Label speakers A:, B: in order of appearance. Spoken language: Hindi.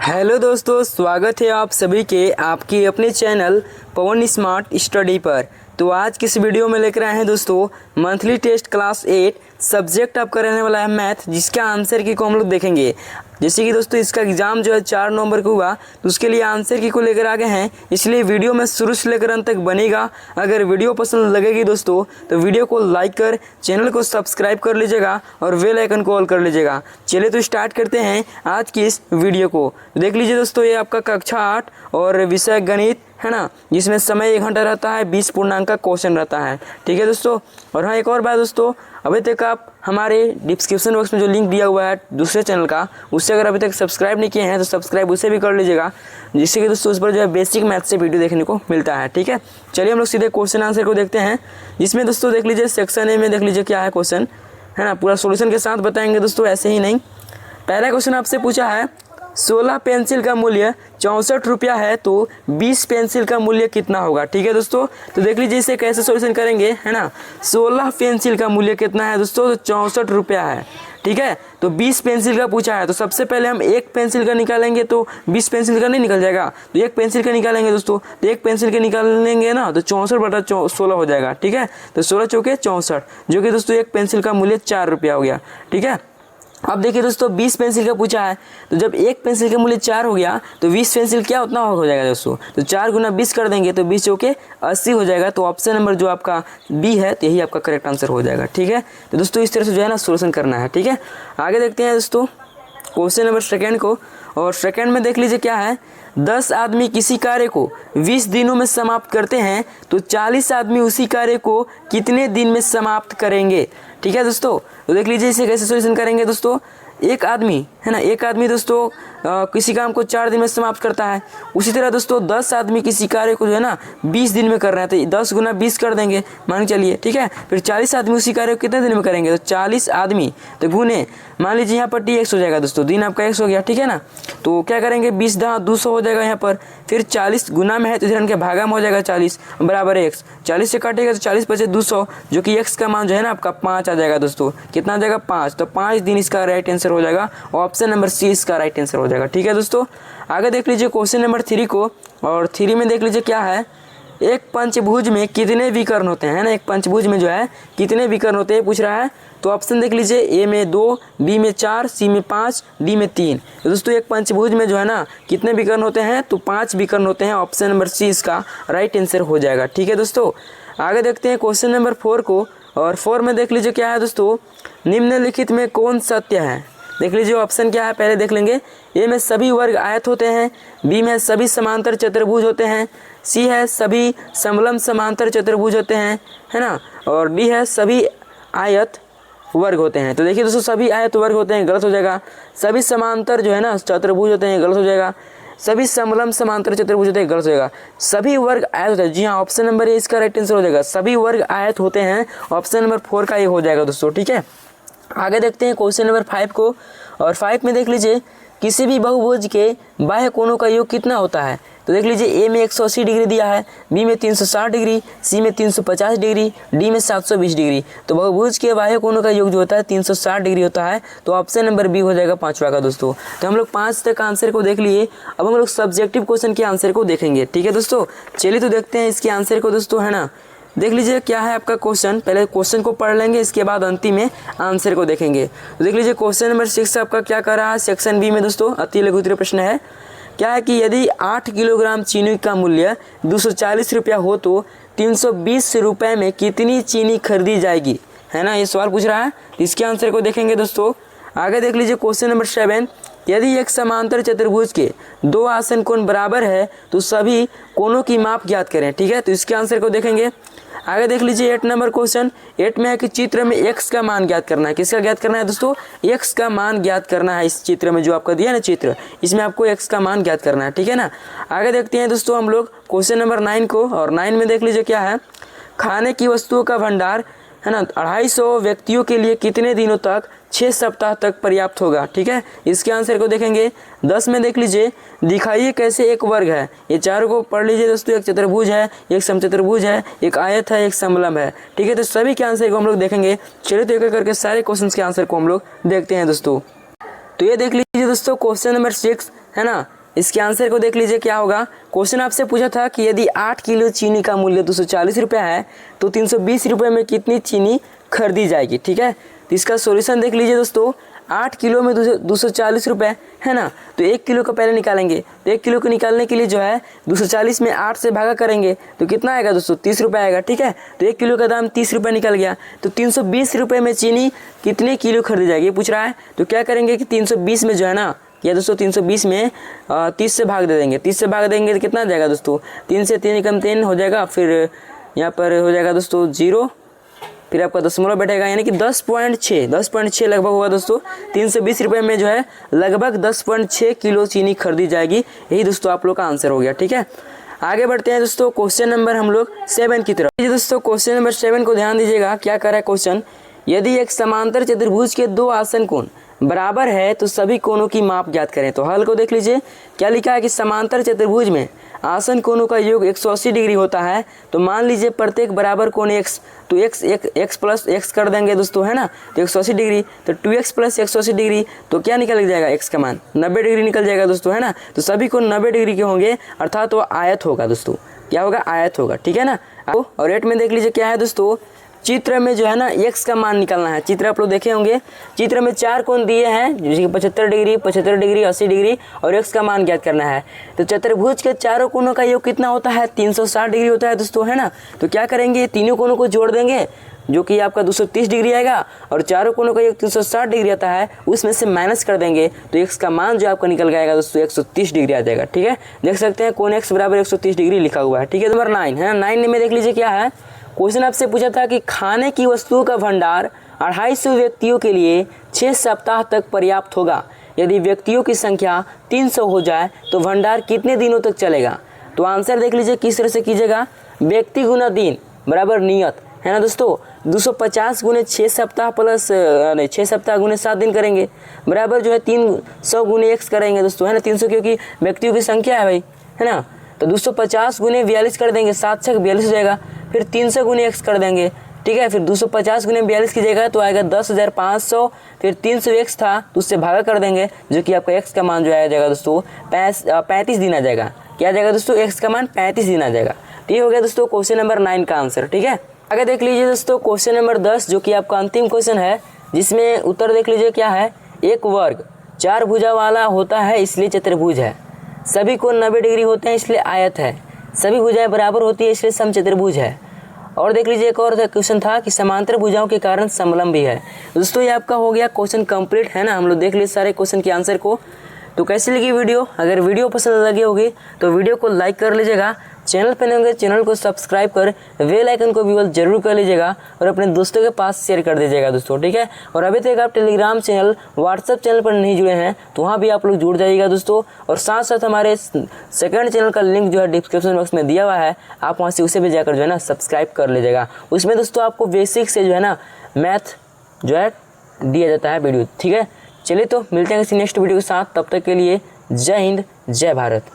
A: हेलो दोस्तों, स्वागत है आप सभी के आपकी अपने चैनल पवन स्मार्ट स्टडी पर। तो आज किस वीडियो में लेकर आए हैं दोस्तों, मंथली टेस्ट क्लास 8 सब्जेक्ट आपका रहने वाला है मैथ, जिसका आंसर की को हम लोग देखेंगे। जैसे कि दोस्तों इसका एग्ज़ाम जो है 4 नवंबर को हुआ, तो उसके लिए आंसर की को लेकर आ गए हैं, इसलिए वीडियो में शुरू से लेकर अंत तक बनेगा। अगर वीडियो पसंद लगेगी दोस्तों तो वीडियो को लाइक कर चैनल को सब्सक्राइब कर लीजिएगा और बेल आइकन को ऑल कर लीजिएगा। चलिए तो स्टार्ट करते हैं आज की इस वीडियो को। देख लीजिए दोस्तों, ये आपका कक्षा 8 और विषय गणित है ना, जिसमें समय 1 घंटा रहता है, 20 पूर्णांक का क्वेश्चन रहता है। ठीक है दोस्तों। और हाँ, एक और बात दोस्तों, अभी तक आप हमारे डिस्क्रिप्शन बॉक्स में जो लिंक दिया हुआ है दूसरे चैनल का, उससे अगर अभी तक सब्सक्राइब नहीं किए हैं तो सब्सक्राइब उसे भी कर लीजिएगा, जिससे कि दोस्तों उस पर जो है बेसिक मैथ से वीडियो देखने को मिलता है। ठीक है, चलिए हम लोग सीधे क्वेश्चन आंसर को देखते हैं, जिसमें दोस्तों देख लीजिए सेक्शन ए में देख लीजिए क्या है क्वेश्चन, है ना, पूरा सोल्यूशन के साथ बताएंगे दोस्तों, ऐसे ही नहीं। पहला क्वेश्चन आपसे पूछा है 16 पेंसिल का मूल्य 64 रुपया है, तो 20 पेंसिल का मूल्य कितना होगा। ठीक है दोस्तों, तो देख लीजिए इसे कैसे सॉल्यूशन करेंगे, है ना। 16 पेंसिल का मूल्य कितना है दोस्तों, तो 64 रुपया है। ठीक है, तो 20 पेंसिल का पूछा है, तो सबसे पहले हम एक पेंसिल का निकालेंगे तो 20 पेंसिल का नहीं निकल जाएगा, तो एक पेंसिल का निकालेंगे दोस्तों, तो एक पेंसिल के निकालेंगे ना तो 64/16 हो जाएगा। ठीक है, तो 16 चौके 64, जो कि दोस्तों एक पेंसिल का मूल्य 4 रुपया हो गया। ठीक है, अब देखिए दोस्तों 20 पेंसिल का पूछा है, तो जब एक पेंसिल का मूल्य 4 हो गया तो 20 पेंसिल क्या उतना हो जाएगा दोस्तों, तो 4 गुना 20 कर देंगे तो 20 चौके 80 हो जाएगा। तो ऑप्शन नंबर जो आपका बी है, तो यही आपका करेक्ट आंसर हो जाएगा। ठीक है, तो दोस्तों इस तरह से जो है ना सोल्यूशन करना है। ठीक है, आगे देखते हैं दोस्तों क्वेश्चन नंबर सेकेंड को। और सेकेंड में देख लीजिए क्या है, 10 आदमी किसी कार्य को 20 दिनों में समाप्त करते हैं, तो 40 आदमी उसी कार्य को कितने दिन में समाप्त करेंगे। ठीक है दोस्तों, तो देख लीजिए इसे कैसे सॉल्यूशन करेंगे दोस्तों। एक आदमी है ना, एक आदमी दोस्तों किसी काम को 4 दिन में समाप्त करता है, उसी तरह दोस्तों 10 आदमी किसी कार्य को जो है ना 20 दिन में कर रहे हैं, तो 10 गुना 20 कर देंगे मान चलिए। ठीक है, फिर 40 आदमी उसी कार्य को कितने दिन में करेंगे, तो 40 आदमी तो गुने मान लीजिए यहाँ पर t x हो जाएगा दोस्तों, दिन आपका x हो गया। ठीक है ना, तो क्या करेंगे 20 × 200 हो जाएगा यहाँ पर, फिर 40 गुना में है तो इधर के भागा में हो जाएगा 40 बराबर x, 40 से काटेगा तो 40 बचे 200, जो कि x का मान जो है ना आपका 5 आ जाएगा दोस्तों। कितना आ जाएगा 5, तो 5 दिन इसका राइट आंसर हो जाएगा, ऑप्शन नंबर सी इसका राइट आंसर हो जाएगा। ठीक है दोस्तों, आगे देख लीजिए क्वेश्चन नंबर 3 को। और 3 में देख लीजिए क्या है, एक पंचभुज में कितने विकर्ण होते हैं, ना, एक पंचभुज में जो है कितने विकर्ण होते हैं पूछ रहा है। तो ऑप्शन देख लीजिए, ए में 2, बी में 4, सी में 5, डी में 3। तो दोस्तों एक पंचभुज में जो है ना कितने विकर्ण होते हैं, तो 5 विकर्ण होते हैं, ऑप्शन नंबर सी इसका राइट आंसर हो जाएगा। ठीक है दोस्तों, आगे देखते हैं क्वेश्चन नंबर 4 को। और 4 में देख लीजिए क्या है दोस्तों, निम्नलिखित में कौन सत्य है। देख लीजिए ऑप्शन क्या है, पहले देख लेंगे। ए में सभी वर्ग आयत होते हैं, बी में सभी समांतर चतुर्भुज होते हैं, सी है सभी समलंब समांतर चतुर्भुज होते हैं, है ना, और डी है सभी आयत वर्ग होते हैं। तो देखिए दोस्तों सभी आयत वर्ग होते हैं गलत हो जाएगा, सभी समांतर जो है ना चतुर्भुज होते हैं गलत हो जाएगा, सभी समलंब समांतर चतुर्भुज होते हैं गलत हो जाएगा, सभी वर्ग आयत होते हैं। जी हाँ, ऑप्शन नंबर ए इसका राइट आंसर हो जाएगा, सभी वर्ग आयत होते हैं, ऑप्शन नंबर 4 का ये हो जाएगा दोस्तों। ठीक है, आगे देखते हैं क्वेश्चन नंबर 5 को। और 5 में देख लीजिए, किसी भी बहुभुज के बाह्य कोणों का योग कितना होता है। तो देख लीजिए ए में 180 डिग्री दिया है, बी में 360 डिग्री, सी में 350 डिग्री, डी में 720 डिग्री। तो बहुभुज के बाह्य कोणों का योग जो होता है 360 डिग्री होता है, तो ऑप्शन नंबर बी हो जाएगा 5वां का दोस्तों। तो हम लोग 5 तक आंसर को देख लिए, अब हम लोग सब्जेक्टिव क्वेश्चन के आंसर को देखेंगे। ठीक है दोस्तों, चलिए तो देखते हैं इसके आंसर को दोस्तों, है ना। देख लीजिए क्या है आपका क्वेश्चन, पहले क्वेश्चन को पढ़ लेंगे, इसके बाद अंतिम में आंसर को देखेंगे। तो देख लीजिए क्वेश्चन नंबर 6 आपका क्या कर रहा है, सेक्शन बी में दोस्तों अति लघु उत्तरीय प्रश्न है। क्या है कि यदि 8 किलोग्राम चीनी का मूल्य 240 रुपया हो तो 320 रुपये में कितनी चीनी खरीदी जाएगी, है ना, ये सवाल पूछ रहा है। इसके आंसर को देखेंगे दोस्तों। आगे देख लीजिए क्वेश्चन नंबर 7, यदि एक समांतर चतुर्भुज के 2 आसन कोण बराबर है तो सभी कोणों की माप ज्ञात करें। ठीक है, तो इसके आंसर को देखेंगे। आगे देख लीजिए 8 नंबर क्वेश्चन। 8 में है कि चित्र में x का मान ज्ञात करना है। किसका ज्ञात करना है दोस्तों, x का मान ज्ञात करना है। इस चित्र में जो आपका दिया ना चित्र, इसमें आपको x का मान ज्ञात करना है। ठीक है ना, आगे देखते हैं दोस्तों हम लोग क्वेश्चन नंबर 9 को। और 9 में देख लीजिए क्या है, खाने की वस्तुओं का भंडार है ना 250 व्यक्तियों के लिए कितने दिनों तक 6 सप्ताह तक पर्याप्त होगा। ठीक है, इसके आंसर को देखेंगे। 10 में देख लीजिए, दिखाइए कैसे एक वर्ग है। ये चारों को पढ़ लीजिए दोस्तों, एक चतुर्भुज है, एक समचतुर्भुज है, एक आयत है, एक समलंब है। ठीक है, तो सभी के आंसर को हम लोग देखेंगे। चलिए तो एक एक करके सारे क्वेश्चन के आंसर को हम लोग देखते हैं दोस्तों। तो ये देख लीजिए दोस्तों क्वेश्चन नंबर 6 है ना, इसके आंसर को देख लीजिए क्या होगा। क्वेश्चन आपसे पूछा था कि यदि 8 किलो चीनी का मूल्य 240 रुपया है तो 320 रुपये में कितनी चीनी खरीदी जाएगी। ठीक है, तो इसका सॉल्यूशन देख लीजिए दोस्तों। 8 किलो में 240 रुपये है ना, तो 1 किलो का पहले निकालेंगे। तो 1 किलो को निकालने के लिए जो है 240 में 8 से भागा करेंगे तो कितना आएगा दोस्तों, 30 रुपये आएगा। ठीक है, तो 1 किलो का दाम 30 रुपये निकल गया। तो 320 रुपये में चीनी कितने किलो खरीदी जाएगी ये पूछ रहा है। तो क्या करेंगे कि 320 में जो है ना, या दोस्तों 320 में 30 से भाग दे देंगे। 30 से भाग देंगे तो कितना आ जाएगा दोस्तों, 3 से 3 कम 3 हो जाएगा, फिर यहाँ पर हो जाएगा दोस्तों 0, फिर आपका दशमलव बैठेगा, यानी कि 10.6 लगभग होगा दोस्तों। 320 रुपये में जो है लगभग 10.6 किलो चीनी खरीदी जाएगी। यही दोस्तों आप लोग का आंसर हो गया। ठीक है, आगे बढ़ते हैं दोस्तों क्वेश्चन नंबर हम लोग 7 की तरफ। दोस्तों क्वेश्चन नंबर 7 को ध्यान दीजिएगा, क्या कर रहा है क्वेश्चन। यदि एक समांतर चतुर्भुज के 2 आसन कोण बराबर है तो सभी कोणों की माप ज्ञात करें। तो हल को देख लीजिए, क्या लिखा है कि समांतर चतुर्भुज में आसन कोणों का योग 180 डिग्री होता है। तो मान लीजिए प्रत्येक बराबर कोण x, तो x प्लस x कर देंगे दोस्तों, है ना, तो 180 डिग्री, तो 2x प्लस 180 डिग्री, तो क्या निकल जाएगा, x का मान 90 डिग्री निकल जाएगा दोस्तों, है ना। तो सभी कोण 90 डिग्री के होंगे, अर्थात वो आयत होगा दोस्तों। क्या होगा, आयत होगा। ठीक है ना। और रेट में देख लीजिए क्या है दोस्तों, चित्र में जो है ना x का मान निकालना है। चित्र आप लोग देखे होंगे, चित्र में 4 कोण दिए हैं, जैसे कि 75 डिग्री, 80 डिग्री और x का मान ज्ञात करना है। तो चतुर्भुज के चारों कोणों का योग कितना होता है, 360 डिग्री होता है दोस्तों, है ना। तो क्या करेंगे, तीनों कोणों को जोड़ देंगे जो कि आपका 230 डिग्री आएगा, और चारों कोणों का योग 360 डिग्री आता है, उसमें से माइनस कर देंगे तो x का मान जो आपका निकल जाएगा दोस्तों 130 डिग्री आ जाएगा। ठीक है, देख सकते हैं कोण x बराबर 130 डिग्री लिखा हुआ है। ठीक है, नंबर 9 है ना। 9 में देख लीजिए क्या है, क्वेश्चन आपसे पूछा था कि खाने की वस्तुओं का भंडार 250 व्यक्तियों के लिए 6 सप्ताह तक पर्याप्त होगा। यदि व्यक्तियों की संख्या 300 हो जाए तो भंडार कितने दिनों तक चलेगा। तो आंसर देख लीजिए किस तरह से कीजिएगा, व्यक्ति गुना दिन बराबर नियत, है ना दोस्तों। 250 गुने 6 सप्ताह प्लस 6 सप्ताह गुने 7 दिन करेंगे, बराबर जो है 300 गुने x करेंगे दोस्तों, है ना। 300 क्योंकि व्यक्तियों की संख्या है भाई, है ना। तो 250 गुने 42 कर देंगे, 7 छक 42 हो जाएगा, फिर 300 गुने x कर देंगे। ठीक है, फिर 250 गुने 42 कीजिएगा तो आएगा 10,500, फिर 300 x था तो उससे भागा कर देंगे, जो कि आपका x का मान जो आ जाएगा दोस्तों 35 दिन आ जाएगा। क्या आ जाएगा दोस्तों, x का मान 35 दिन आ जाएगा। तो ये हो गया दोस्तों क्वेश्चन नंबर 9 का आंसर। ठीक है, आगे देख लीजिए दोस्तों क्वेश्चन नंबर 10, जो कि आपका अंतिम क्वेश्चन है, जिसमें उत्तर देख लीजिए क्या है। एक वर्ग 4 भुजा वाला होता है इसलिए चतुर्भुज है। सभी कोण 90 डिग्री होते हैं इसलिए आयत है। सभी भुजाएं बराबर होती है इसलिए समचतुर्भुज है। और देख लीजिए एक और क्वेश्चन था कि समांतर भुजाओं के कारण समलंब भी है। दोस्तों ये आपका हो गया क्वेश्चन कंप्लीट, है ना। हम लोग देख लिए सारे क्वेश्चन के आंसर को। तो कैसी लगी वीडियो, अगर वीडियो पसंद लगी होगी तो वीडियो को लाइक कर लीजिएगा। चैनल पर नए होंगे चैनल को सब्सक्राइब कर बेल आइकन को भी ऑल जरूर कर लीजिएगा और अपने दोस्तों के पास शेयर कर दीजिएगा दोस्तों। ठीक है, और अभी तक आप टेलीग्राम चैनल, व्हाट्सएप चैनल पर नहीं जुड़े हैं तो वहाँ भी आप लोग जुड़ जाइएगा दोस्तों। और साथ साथ हमारे सेकंड चैनल का लिंक जो है डिस्क्रिप्शन बॉक्स में दिया हुआ है, आप वहाँ से उसे भी जाकर जो है ना सब्सक्राइब कर लीजिएगा। उसमें दोस्तों आपको बेसिक से जो है ना मैथ जो है दिया जाता है वीडियो। ठीक है, चलिए तो मिलते हैं किसी नेक्स्ट वीडियो के साथ, तब तक के लिए जय हिंद जय भारत।